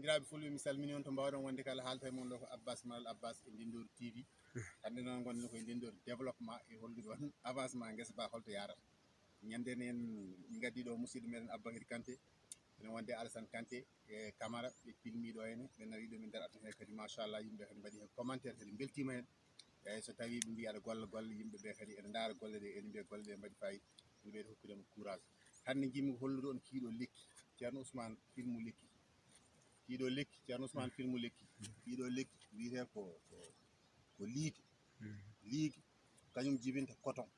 bandiraɓe fulɓe mi salmini on to mbawɗon wonde kala haalta e mon ɗo ko Abbas Malal Abbas e Ndindoor TV hande noon gonno koye Ndindoor développement e hollude on avancement guesa ba holto yarata ñanden en gaddi ɗo musidɗo meɗen Aboubacry Kanté ene wonde Alassane Kanté e Camara ɓe pilmiɗo henne ɓe nawi ɗum e nder aduna he kadi machallah yimɓe kadi mbaɗi hen commentaire kadi beltima hen eyyi so tawi ɓe mbi aɗa golla golle yimɓeɓe kadi ene daara golle ɗe ene mbiya golle ɗe mbaɗi fayida yimɓe ɓe hokkudema courage hande jimmi hollude on kiiɗo lekki ceerno Ousmane filmu lekki kiiɗo lekki ceerno Ousmane filmu lekki kiiɗo lekki wiyete ko liigi kañum jibinta coton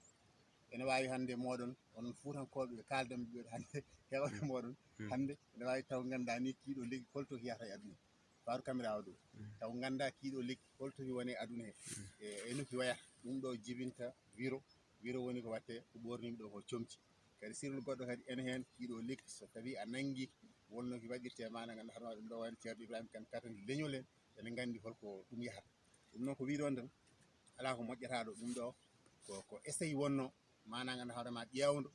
ene wawi hande moɗon onon fuutankoɓe ɓe kaldanɓe ɓe hande heeɓaɓe moɗon hande ene wawi taw ganda ni kiiɗo lekki holto yiyata e aduna fatou caméra o ɗo taw ganda kiiɗo lekki holtoki wone aduna he e noki wayata ɗum ɗo jibinta wiro woni ko watte ko ɓornimi ɗo ko comci kadi sirlu goɗɗo kadi ene hen kiiɗo lekki so tawi a nanggui wonno ki waɗirte mana ganduɗa hoorema ɗum ɗo wayno ceerno Ibrahima Kane katante leeñol en ene gandi holko ɗum yahata ɗum noon ko wiɗon tan ala ko moƴƴata ɗo ɗum ɗo ko essaye wonno mana ganduɗa hoorema ƴewdo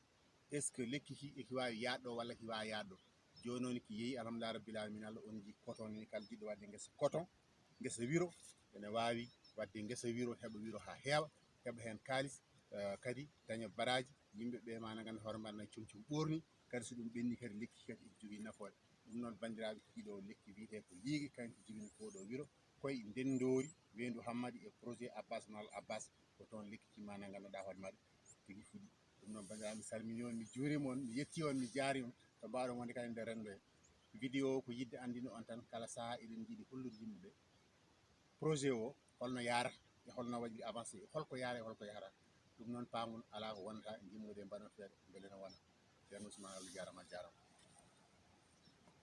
est ce que lekki ki eki wawi yadɗo walla ki wawa yadɗo joni noon ki yeehi alhamdulillah rabbil alamina Allah on jii coton ni kala jiɗɗo wadde guesa coton guesa wiro ene wawi wadde guesa wiro heeɓa wiro ha heewa heeɓa hen kalis kadi daña baraji yimɓeɓe mana ganduɗa hoorema nani comci ɓorni kadi so ɗum ɓenni kadi lekki kadi ene jogui nafoore ɗum noon bandiraɓe kiiɗo lekki wiyete ko liigi kanko jibini koɗo wiro koye Ndendori weyndu Hammadi e projet Abbas Malal Abbas ko toon lekki timmana ganduɗa hoore maɗa tigui fuɗi ɗum noon bandiraɓe mi salmini on mi juurima on mi yetti on mi jarima to mbawɗon wonde kadi e nder rendo he vidéo ko yidde andinde on tan kala saaha eɗen jiiɗi hollude yimɓeɓe projet o holno yarata e holno waɗiri avancé e holko yaara e holko yarata ɗum noon pamon ala ko wonata jimmude e mbaɗon feere beele ne wona ceerno Ousmane Allah jarama a jarama